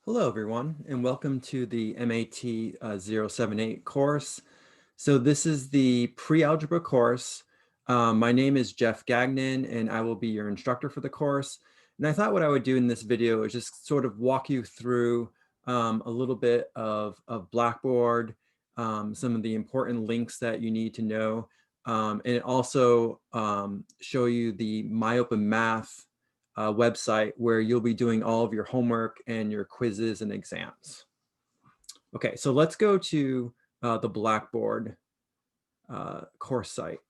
Hello, everyone, and welcome to the MAT 078 course. So this is the pre-algebra course. My name is Jeff Gagnon, and I will be your instructor for the course. And I thought what I would do in this video is just sort of walk you through a little bit of Blackboard, some of the important links that you need to know, and also show you the MyOpenMath website where you'll be doing all of your homework and your quizzes and exams. Okay, so let's go to the Blackboard course site.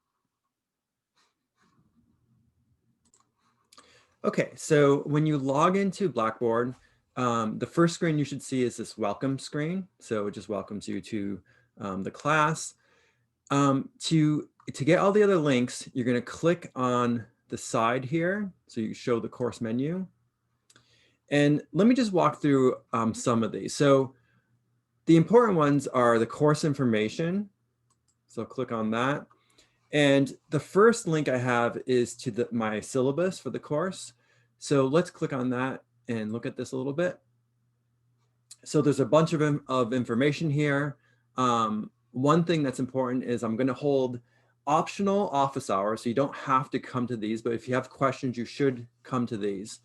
Okay, so when you log into Blackboard, the first screen you should see is this welcome screen. So it just welcomes you to the class. To get all the other links, you're going to click on the side here. So you show the course menu. And let me just walk through some of these. So the important ones are the course information. So click on that. And the first link I have is to my syllabus for the course. So let's click on that and look at this a little bit. So there's a bunch of information here. One thing that's important is I'm going to hold optional office hours. So you don't have to come to these, but if you have questions, you should come to these.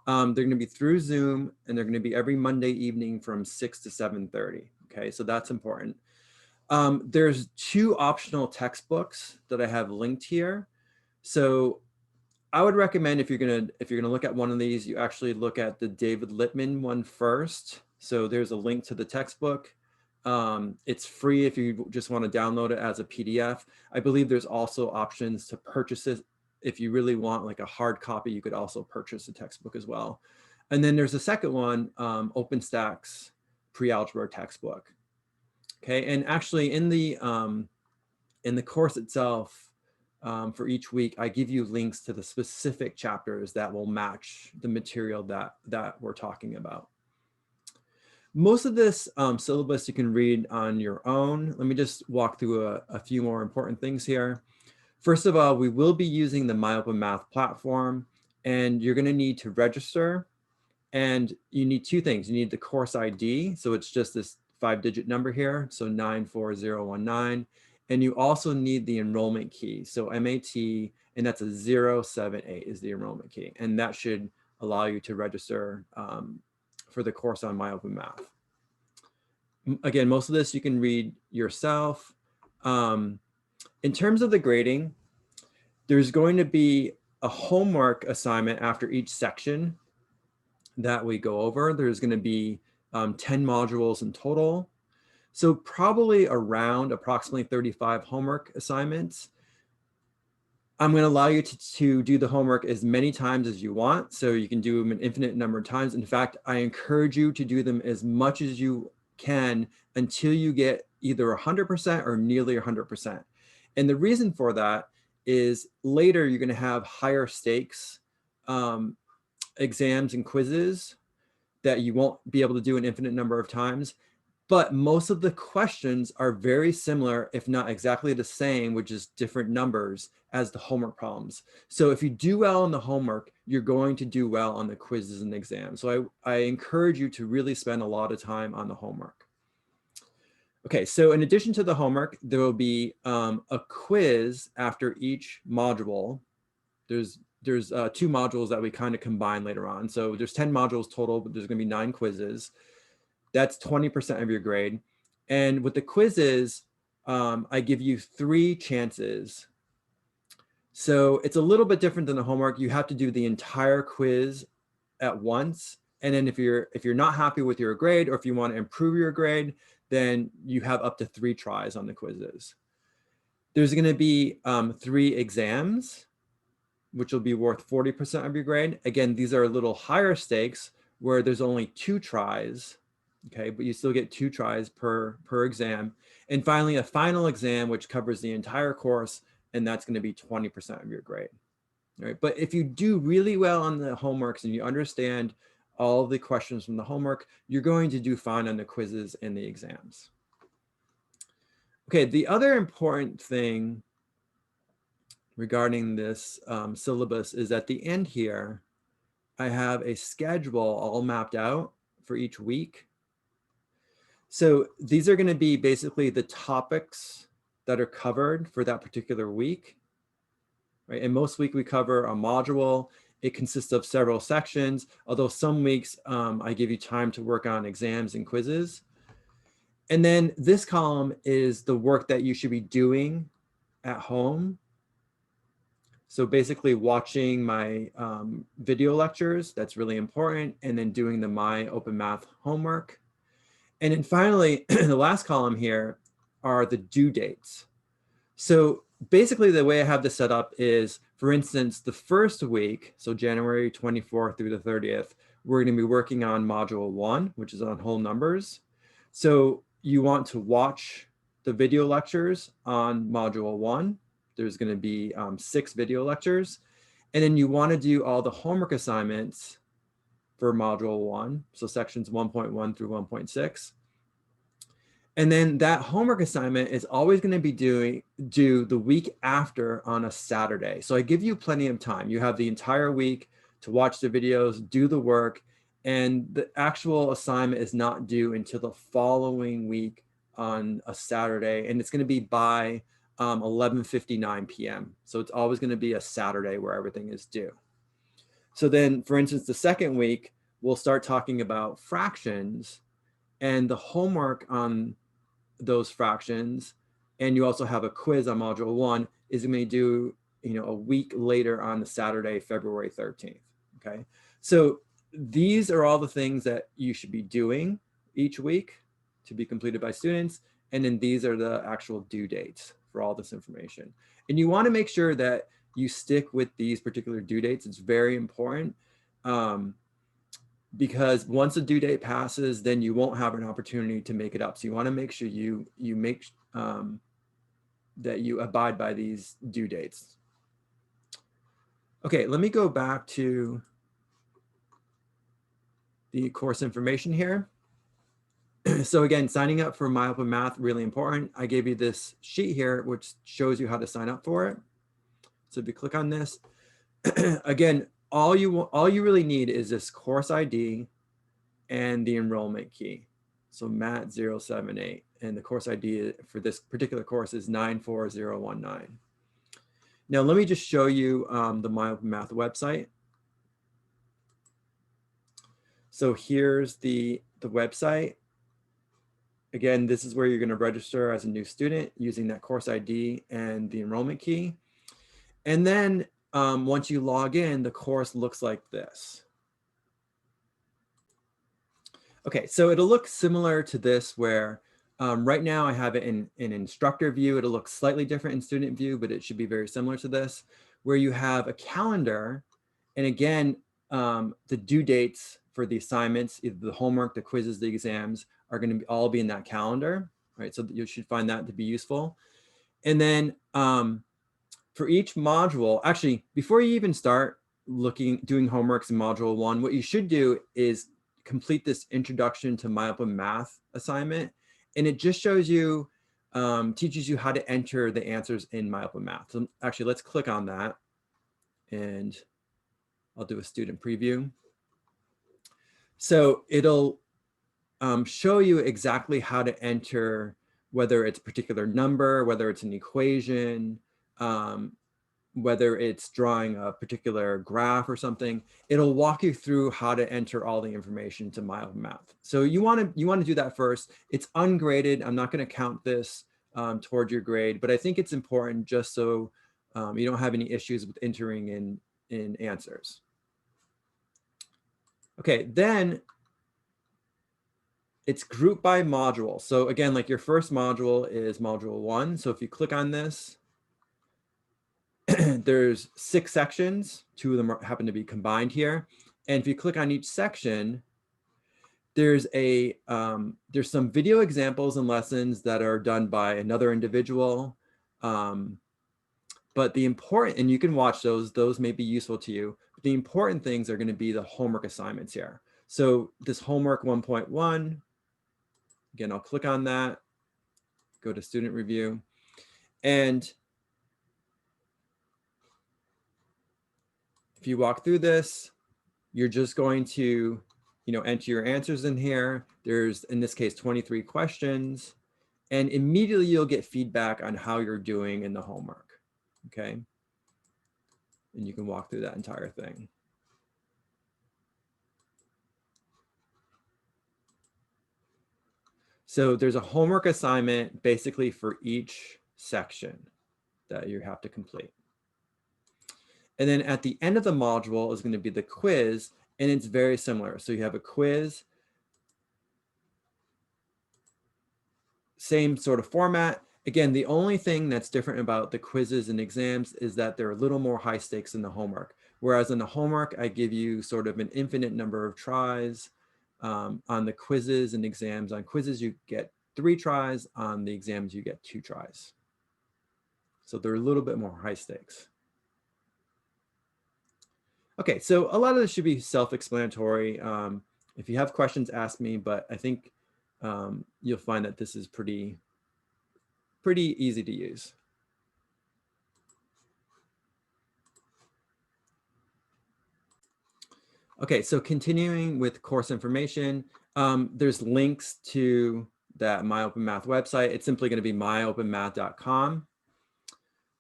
They're going to be through Zoom, and they're going to be every Monday evening from 6 to 7:30. Okay, so that's important. There's two optional textbooks that I have linked here. So I would recommend if you're gonna look at one of these, you actually look at the David Lippman one first. So there's a link to the textbook. It's free if you just want to download it as a PDF. I believe there's also options to purchase it. If you really want like a hard copy, you could also purchase the textbook as well. And then there's a second one, OpenStax pre-algebra textbook. Okay, and actually in the course itself, for each week, I give you links to the specific chapters that will match the material that we're talking about. Most of this syllabus you can read on your own. Let me just walk through a few more important things here. First of all, we will be using the MyOpenMath platform, and you're going to need to register. And you need two things. You need the course ID. So it's just this 5-digit number here. So 94019. And you also need the enrollment key. So MAT, and that's a 078 is the enrollment key. And that should allow you to register for the course on MyOpenMath. Again, most of this you can read yourself. In terms of the grading, there's going to be a homework assignment after each section that we go over. There's going to be 10 modules in total. So probably around approximately 35 homework assignments. I'm going to allow you to do the homework as many times as you want. So you can do them an infinite number of times. In fact, I encourage you to do them as much as you can until you get either 100% or nearly 100%. And the reason for that is later you're going to have higher stakes exams and quizzes that you won't be able to do an infinite number of times. But most of the questions are very similar, if not exactly the same, which is different numbers as the homework problems. So if you do well on the homework, you're going to do well on the quizzes and exams. So I encourage you to really spend a lot of time on the homework. Okay, so in addition to the homework, there will be a quiz after each module. There's two modules that we kind of combine later on. So there's 10 modules total, but there's going to be 9 quizzes. That's 20% of your grade. And with the quizzes, I give you 3 chances. So it's a little bit different than the homework. You have to do the entire quiz at once. And then if you're not happy with your grade, or if you want to improve your grade, then you have up to 3 tries on the quizzes. There's going to be 3 exams, which will be worth 40% of your grade. Again, these are a little higher stakes where there's only 2 tries. Okay, but you still get 2 tries per exam. And finally, a final exam, which covers the entire course, and that's going to be 20% of your grade. All right, but if you do really well on the homeworks and you understand all the questions from the homework, you're going to do fine on the quizzes and the exams. Okay, the other important thing regarding this syllabus is at the end here, I have a schedule all mapped out for each week. So these are going to be basically the topics that are covered for that particular week. Right? And most week we cover a module. It consists of several sections, although some weeks I give you time to work on exams and quizzes. And then this column is the work that you should be doing at home. So basically watching my video lectures, that's really important, and then doing the My Open Math homework. And then finally, the last column here are the due dates. So basically the way I have this set up is, for instance, the first week, so January 24th through the 30th, we're going to be working on module 1, which is on whole numbers. So you want to watch the video lectures on module 1. There's going to be 6 video lectures. And then you want to do all the homework assignments for module 1, so sections 1.1 through 1.6. And then that homework assignment is always going to be due the week after on a Saturday. So I give you plenty of time. You have the entire week to watch the videos, do the work, and the actual assignment is not due until the following week on a Saturday, and it's going to be by 11:59 p.m. So it's always going to be a Saturday where everything is due. So then, for instance, the second week, we'll start talking about fractions and the homework on those fractions. And you also have a quiz on module 1 is going to do, a week later on the Saturday, February 13th. Okay. So these are all the things that you should be doing each week to be completed by students. And then these are the actual due dates for all this information. And you want to make sure that you stick with these particular due dates. It's very important because once a due date passes, then you won't have an opportunity to make it up. So you want to make sure you make that you abide by these due dates. Okay, let me go back to the course information here. So again, signing up for My Open Math, really important. I gave you this sheet here, which shows you how to sign up for it. So if you click on this, again, all you really need is this course ID and the enrollment key. So MAT078, and the course ID for this particular course is 94019. Now let me just show you the My Open Math website. So here's the website. Again, this is where you're going to register as a new student using that course ID and the enrollment key. And then once you log in, the course looks like this. Okay, so it'll look similar to this where right now I have it in instructor view. It'll look slightly different in student view, but it should be very similar to this, where you have a calendar. And again, the due dates for the assignments, either the homework, the quizzes, the exams, are going to all be in that calendar, right? So you should find that to be useful. And then for each module, actually, before you even start doing homeworks in module 1, what you should do is complete this introduction to My Open Math assignment. And it just shows you, teaches you how to enter the answers in My Open Math. So actually, let's click on that and I'll do a student preview. So it'll show you exactly how to enter, whether it's a particular number, whether it's an equation, whether it's drawing a particular graph or something. It'll walk you through how to enter all the information to My Open Math. So you want to do that first. It's ungraded. I'm not going to count this toward your grade, but I think it's important just so you don't have any issues with entering in answers. Okay, then it's grouped by module. So again, like your first module is module 1. So if you click on this, there's 6 sections. 2 of them happen to be combined here. And if you click on each section, there's some video examples and lessons that are done by another individual. But the important, and you can watch those may be useful to you. But the important things are going to be the homework assignments here. So this homework 1.1, again, I'll click on that, go to student review, and if you walk through this, you're just going to enter your answers in here. There's, in this case, 23 questions. And immediately you'll get feedback on how you're doing in the homework, okay? And you can walk through that entire thing. So there's a homework assignment basically for each section that you have to complete. And then at the end of the module is going to be the quiz, and it's very similar. So you have a quiz, same sort of format. Again, the only thing that's different about the quizzes and exams is that they're a little more high stakes than the homework. Whereas in the homework, I give you sort of an infinite number of tries. On the quizzes and exams, on quizzes, you get 3 tries. On the exams, you get 2 tries. So they're a little bit more high stakes. Okay, so a lot of this should be self-explanatory. If you have questions, ask me, but I think you'll find that this is pretty easy to use. Okay, so continuing with course information, there's links to that MyOpenMath website. It's simply going to be myopenmath.com,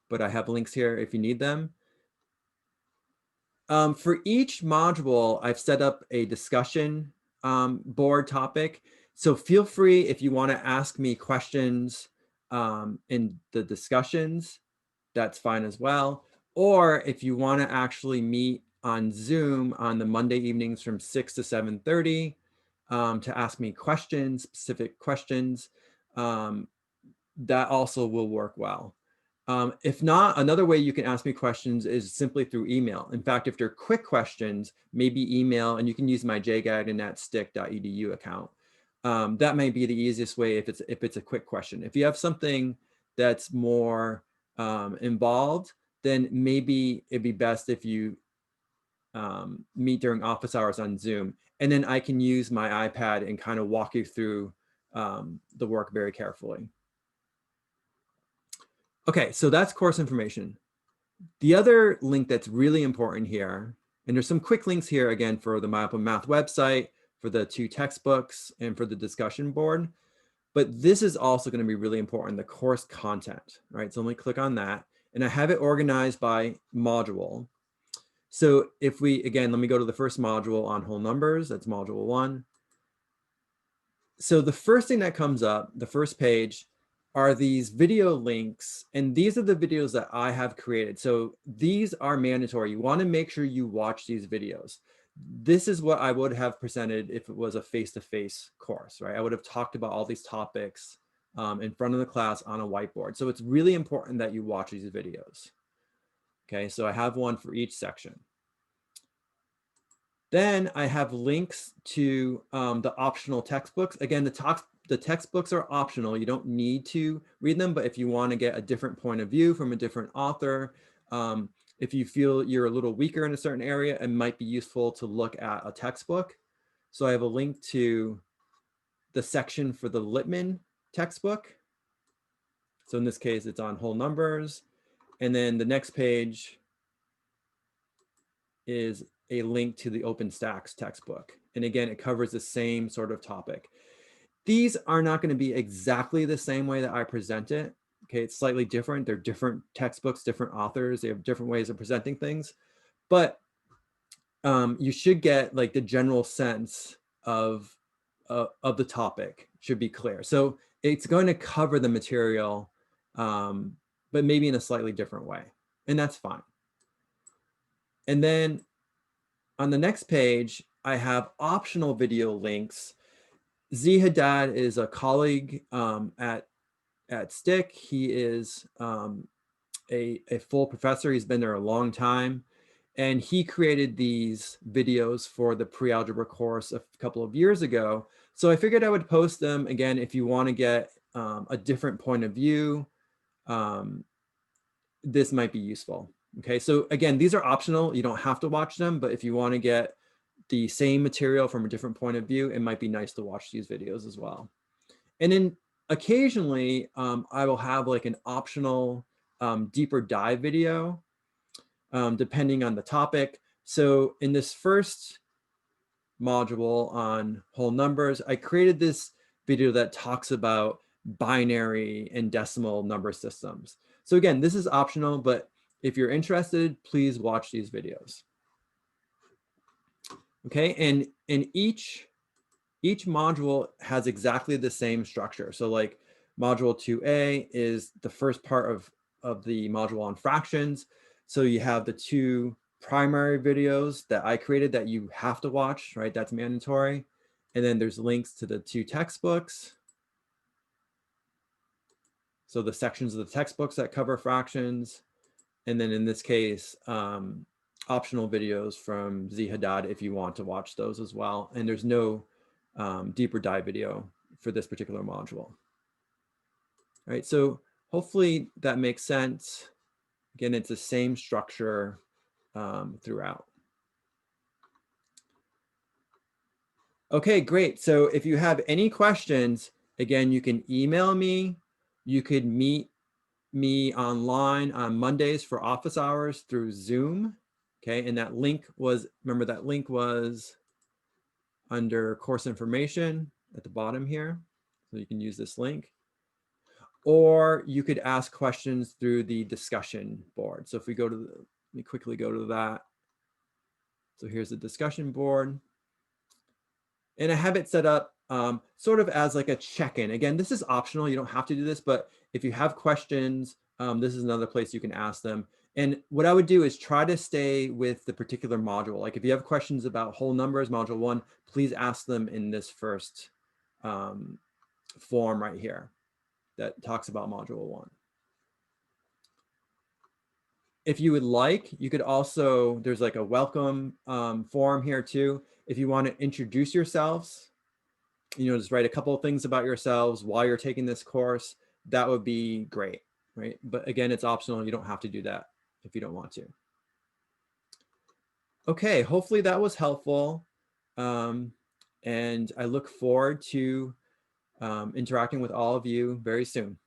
but I have links here if you need them. For each module, I've set up a discussion board topic. So feel free, if you want to ask me questions in the discussions, that's fine as well. Or if you want to actually meet on Zoom on the Monday evenings from 6 to 7:30 to ask me questions, specific questions, that also will work well. If not, another way you can ask me questions is simply through email. In fact, if they're quick questions, maybe email, and you can use my jgagnon@stick.edu account. That may be the easiest way if it's a quick question. If you have something that's more involved, then maybe it'd be best if you meet during office hours on Zoom, and then I can use my iPad and kind of walk you through the work very carefully. Okay, so that's course information. The other link that's really important here, and there's some quick links here again for the MyOpenMath website, for the 2 textbooks, and for the discussion board. But this is also going to be really important, the course content, right? So let me click on that. And I have it organized by module. So if we, again, let me go to the first module on whole numbers. That's module 1. So the first thing that comes up, the first page, are these video links. And these are the videos that I have created. So these are mandatory. You want to make sure you watch these videos. This is what I would have presented if it was a face-to-face course, right? I would have talked about all these topics in front of the class on a whiteboard. So it's really important that you watch these videos. Okay, so I have one for each section. Then I have links to the optional textbooks. Again, the textbooks are optional. You don't need to read them, but if you want to get a different point of view from a different author, if you feel you're a little weaker in a certain area, it might be useful to look at a textbook. So I have a link to the section for the Littman textbook. So in this case, it's on whole numbers. And then the next page is a link to the OpenStax textbook. And again, it covers the same sort of topic. These are not going to be exactly the same way that I present it. Okay, it's slightly different. They're different textbooks, different authors. They have different ways of presenting things. But you should get like the general sense of the topic should be clear. So it's going to cover the material, but maybe in a slightly different way. And that's fine. And then on the next page, I have optional video links. Z Haddad is a colleague at STIC. He is a full professor. He's been there a long time. And he created these videos for the pre-algebra course a couple of years ago. So I figured I would post them again if you want to get a different point of view. This might be useful. Okay, so again, these are optional. You don't have to watch them, but if you want to get the same material from a different point of view, it might be nice to watch these videos as well. And then occasionally, I will have like an optional deeper dive video, depending on the topic. So in this first module on whole numbers. I created this video that talks about binary and decimal number systems. So again, this is optional, but if you're interested, please watch these videos. Okay, and each module has exactly the same structure. So like module 2A is the first part of the module on fractions. So you have the two primary videos that I created that you have to watch, right? That's mandatory. And then there's links to the two textbooks. So the sections of the textbooks that cover fractions. And then in this case, optional videos from Z Haddad if you want to watch those as well. And there's no deeper dive video for this particular module. All right, so hopefully that makes sense. Again, it's the same structure throughout. Okay, great. So if you have any questions, again, you can email me. You could meet me online on Mondays for office hours through Zoom. Okay, and that link was, remember that link was under course information at the bottom here. So you can use this link. Or you could ask questions through the discussion board. So if we go to let me quickly go to that. So here's the discussion board. And I have it set up sort of as like a check-in. Again, this is optional. You don't have to do this, but if you have questions, this is another place you can ask them. And what I would do is try to stay with the particular module. Like if you have questions about whole numbers, module 1, please ask them in this first form right here that talks about module 1. If you would like, you could also, there's like a welcome form here too. If you want to introduce yourselves, just write a couple of things about yourselves while you're taking this course, that would be great, right? But again, it's optional. You don't have to do that if you don't want to. Okay, hopefully that was helpful. And I look forward to interacting with all of you very soon.